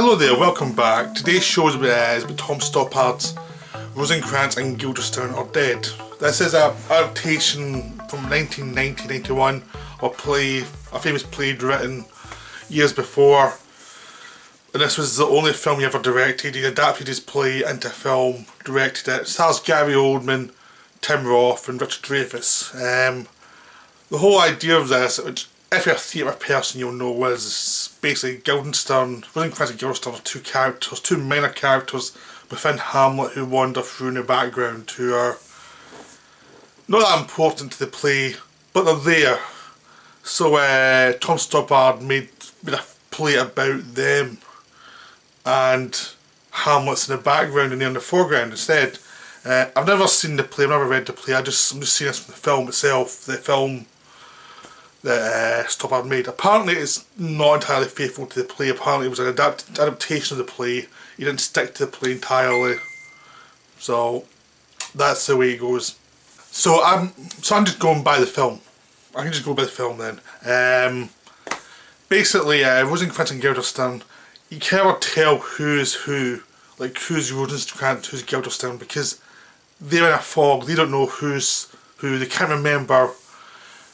Hello there, welcome back. Today's show is with Tom Stoppard's Rosencrantz and Guildenstein Are Dead. This is an adaptation from 1990-91 of a famous play written years before. And this was the only film he ever directed. He adapted his play into film, directed it. It stars Gary Oldman, Tim Roth and Richard Dreyfuss. The whole idea of this, which if you're a theatre person you'll know, was basically Guildenstern, Rosencrantz and Guildenstern are two characters, two minor characters within Hamlet who wander through in the background, who are not that important to the play, but they're there. So Tom Stoppard made a play about them, and Hamlet's in the background and they're in the foreground instead. I've never seen the play, I've never read the play, I'm just seeing this from the film itself, the film that Stoppard made. Apparently it's not entirely faithful to the play. Apparently it was an adaptation of the play. He didn't stick to the play entirely, so that's the way it goes. So I'm just going by the film. I can just go by the film then. Basically, Rosencrantz and Guildenstein, you can't ever tell who's who, like who's Rosencrantz, who's Guildenstein, because they're in a fog. They don't know who's who. They can't remember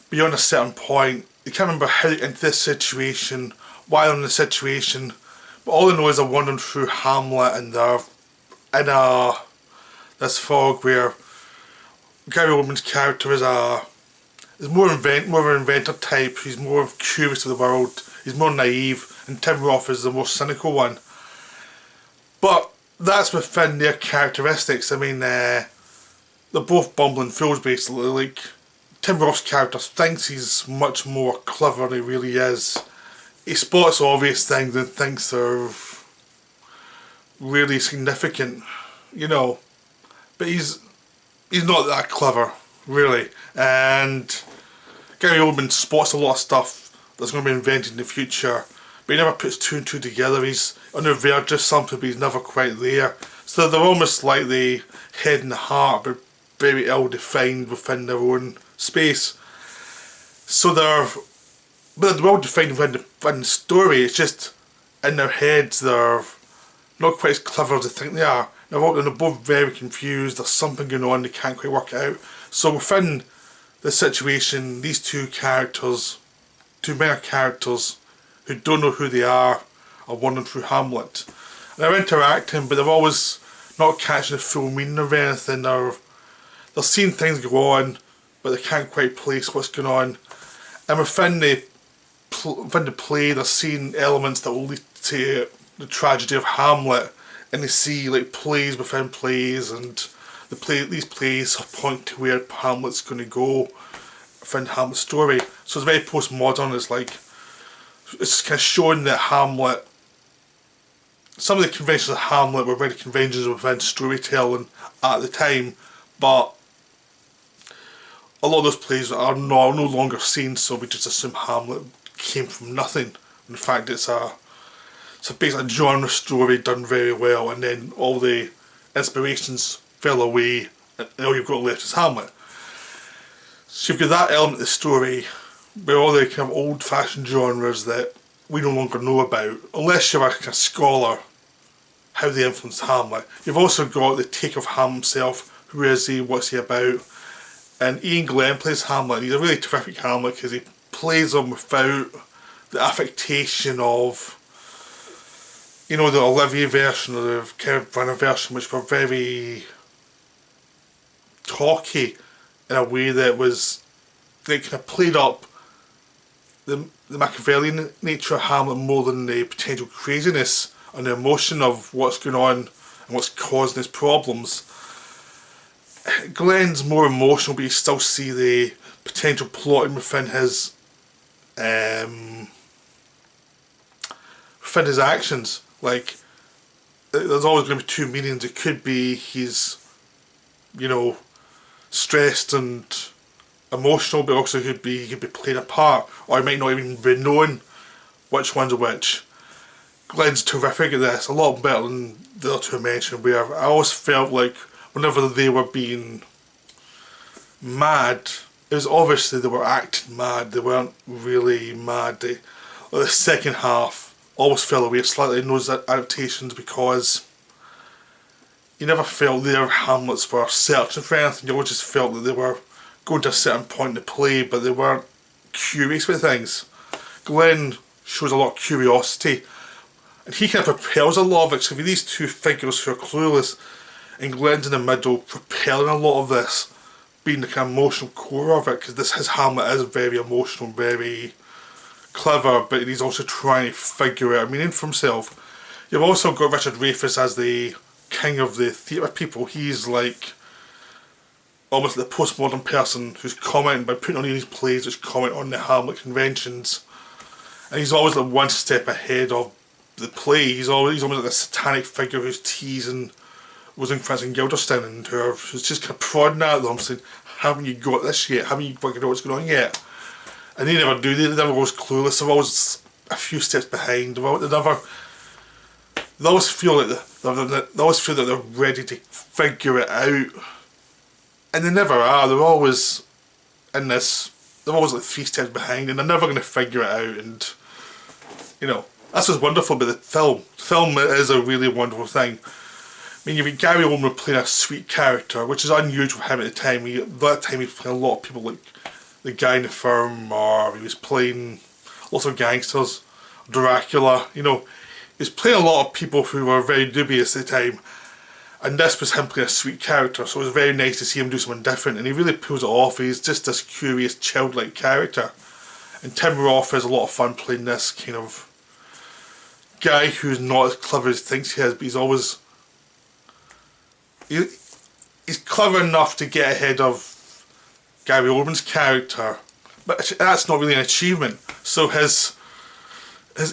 beyond a certain point. They can't remember how they got into this situation, why they're in the situation, but all they know is they're wandering through Hamlet and they're in this fog where Gary Oldman's character is more of an inventor type. He's more curious of the world, he's more naive, and Tim Roth is the more cynical one. But that's within their characteristics. I mean, they're both bumbling fools basically. Like, Tim Roth's character thinks he's much more clever than he really is. He spots obvious things and thinks they're really significant, you know, but he's not that clever, really. And Gary Oldman spots a lot of stuff that's going to be invented in the future, but he never puts two and two together. He's on the verge of something, but he's never quite there. So they're almost like the head and the heart, but very ill-defined within their own space. So they're well defined within the story. It's just in their heads they're not quite as clever as they think they are. They're both very confused. There's something going on, they can't quite work it out. So within the situation, these two minor characters who don't know who they are wandering through Hamlet. And they're interacting, but they're always not catching the full meaning of anything. They're seeing things go on, but they can't quite place what's going on. And within the play, they're seeing elements that will lead to the tragedy of Hamlet, and they see like plays within plays, and these plays point to where Hamlet's going to go within Hamlet's story. So it's very postmodern. It's kind of showing that Hamlet, some of the conventions of Hamlet were very conventions within storytelling at the time, but a lot of those plays are no longer seen, so we just assume Hamlet came from nothing. In fact, it's a basic genre story done very well, and then all the inspirations fell away, and all you've got left is Hamlet. So you've got that element of the story, where all the kind of old-fashioned genres that we no longer know about, unless you're a kind of scholar, how they influenced Hamlet. You've also got the take of Hamlet himself. Who is he? What's he about? And Ian Glenn plays Hamlet. He's a really terrific Hamlet because he plays him without the affectation of, you know, the Olivier version or the Kenneth Branagh version, which were very talky in a way that was, they kind of played up the Machiavellian nature of Hamlet more than the potential craziness and the emotion of what's going on and what's causing his problems. Glenn's more emotional, but you still see the potential plotting within his actions. Like, there's always going to be two meanings. It could be he's, you know, stressed and emotional, but also he could be playing a part, or he might not even be knowing which one's which. Glenn's terrific at this, a lot better than the other two I mentioned, where I always felt like whenever they were being mad, it was obviously they were acting mad, they weren't really mad. The second half always fell away slightly in those adaptations because you never felt their Hamlets were searching for anything. You always just felt that they were going to a certain point in the play, but they weren't curious with things. Glenn shows a lot of curiosity, and he kind of propels a lot of it. So these two figures who are clueless, and Glenn's in the middle, propelling a lot of this, being the kind of emotional core of it, because his Hamlet is very emotional, very clever, but he's also trying to figure out a meaning for himself. You've also got Richard Dreyfuss as the king of the theatre people. He's like almost the postmodern person who's commenting by putting on these plays which comment on the Hamlet conventions, and he's always like one step ahead of the play. He's almost like a satanic figure who's teasing Rosencrantz and Guildenstein, and who's just kind of prodding at them saying, haven't you got this yet? Haven't you figured out what's going on yet? And they never do. They never always clueless. They're always a few steps behind. They always feel like they're ready to figure it out, and they never are. They're always in this. They're always like 3 steps behind, and they're never going to figure it out. And that's what's wonderful about the film. The film is a really wonderful thing. I mean, you've got Gary Oldman playing a sweet character, which is unusual for him at the time. At that time, he was playing a lot of people like the guy in the firm, or he was playing lots of gangsters, Dracula. He was playing a lot of people who were very dubious at the time, and this was him playing a sweet character, so it was very nice to see him do something different, and he really pulls it off. He's just this curious, childlike character, and Tim Roth has a lot of fun playing this kind of guy who's not as clever as he thinks he is, but he's clever enough to get ahead of Gary Oldman's character, but that's not really an achievement. So his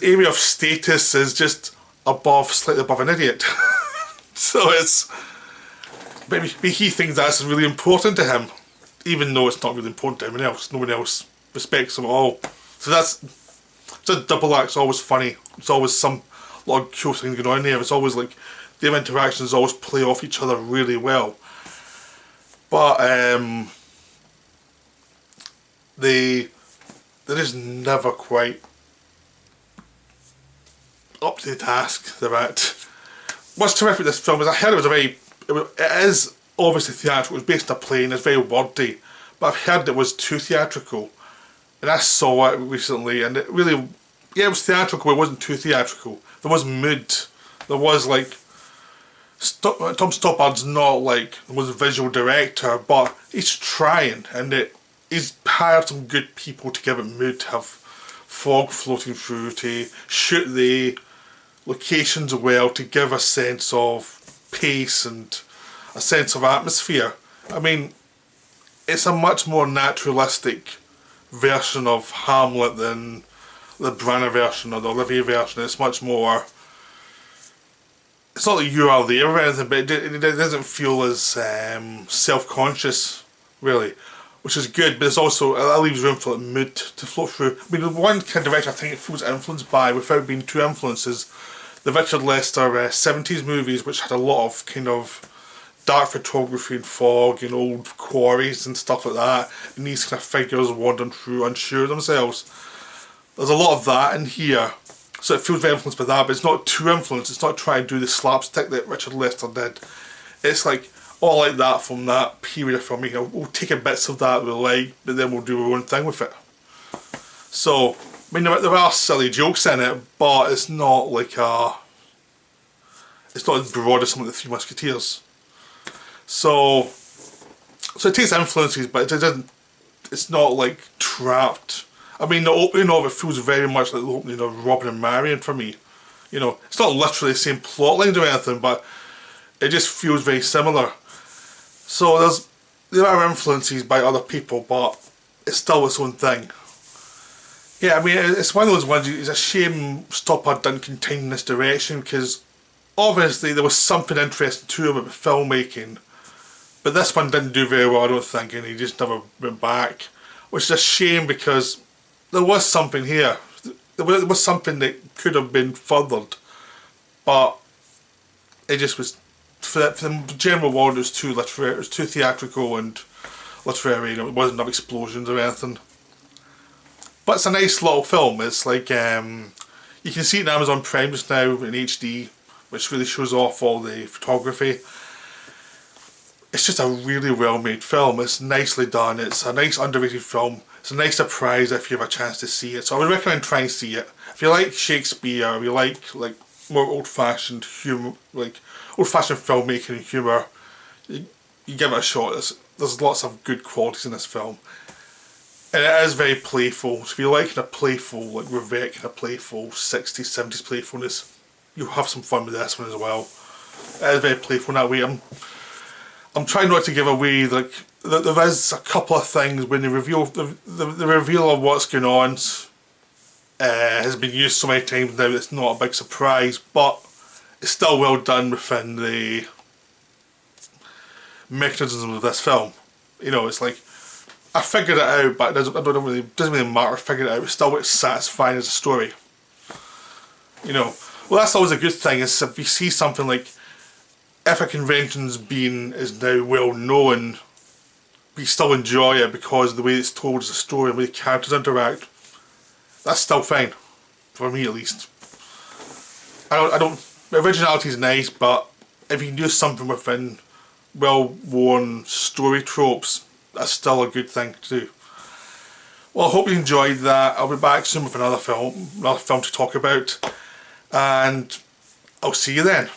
area of status is just slightly above an idiot. So maybe he thinks that's really important to him, even though it's not really important to anyone else. No one else respects him at all. So it's a double act. It's always funny. It's always a lot of cool things going on there. It's always like their interactions always play off each other really well. But they just never quite up to the task they're at. What's terrific about this film is I heard it is obviously theatrical. It was based on a play and it's very wordy, but I've heard it was too theatrical, and I saw it recently, and it really, it was theatrical, but it wasn't too theatrical. There was mood. There was like Tom Stoppard's not like the most visual director, but he's trying, and he's hired some good people to give it mood, to have fog floating through, to shoot the locations well, to give a sense of pace and a sense of atmosphere. I mean, it's a much more naturalistic version of Hamlet than the Branagh version or the Olivier version. It's much more, it's not that you are there or anything, but it doesn't feel as self-conscious, really, which is good, but it's also, it leaves room for the mood to flow through. I mean, the one kind of director I think it feels influenced by, without being too influenced, is the Richard Lester 70s movies, which had a lot of kind of dark photography and fog and old quarries and stuff like that, and these kind of figures wandering through unsure of themselves. There's a lot of that in here, so it feels very influenced by that, but it's not too influenced. It's not trying to do the slapstick that Richard Lester did. It's like all like that from that period of filmmaking. We'll take a bits of that we like, but then we'll do our own thing with it. So, I mean, there are silly jokes in it, but it's not like it's not as broad as some of the Three Musketeers. So it takes influences, but it's not like trapped. I mean, the opening of it feels very much like the opening of Robin and Marian for me. It's not literally the same plotline or anything, but it just feels very similar. So there are influences by other people, but it's still its own thing. Yeah, I mean, it's one of those ones, it's a shame Stoppard didn't continue in this direction, because obviously there was something interesting to him about filmmaking, but this one didn't do very well, I don't think, and he just never went back, which is a shame, because there was something here. There was something that could have been furthered, but it just was, for the general world, it was too literary, it was too theatrical and literary, it wasn't enough explosions or anything. But it's a nice little film. It's like, you You can see it on Amazon Prime just now in HD, which really shows off all the photography. It's just a really well made film. It's nicely done. It's a nice underrated film. It's a nice surprise if you have a chance to see it. So I would recommend trying to see it. If you like Shakespeare, if you like more old-fashioned humor, like old-fashioned filmmaking and humour, you give it a shot. There's lots of good qualities in this film. And it is very playful. So if you like a playful, like Revenge, a playful 60s, 70s playfulness, you'll have some fun with this one as well. It is very playful in that way. I'm trying not to give away, like, there is a couple of things when they reveal, the reveal of what's going on has been used so many times now that it's not a big surprise, but it's still well done within the mechanisms of this film. You know, it's like, I figured it out, but it doesn't really matter. I figured it out. It's still satisfying as a story. You know, well, that's always a good thing. Is if you see something like, if a convention's is now well known, we still enjoy it because of the way it's told as a story and the way the characters interact. That's still fine, for me at least. Originality is nice, but if you can do something within well-worn story tropes, that's still a good thing to do. Well, I hope you enjoyed that. I'll be back soon with another film to talk about, and I'll see you then.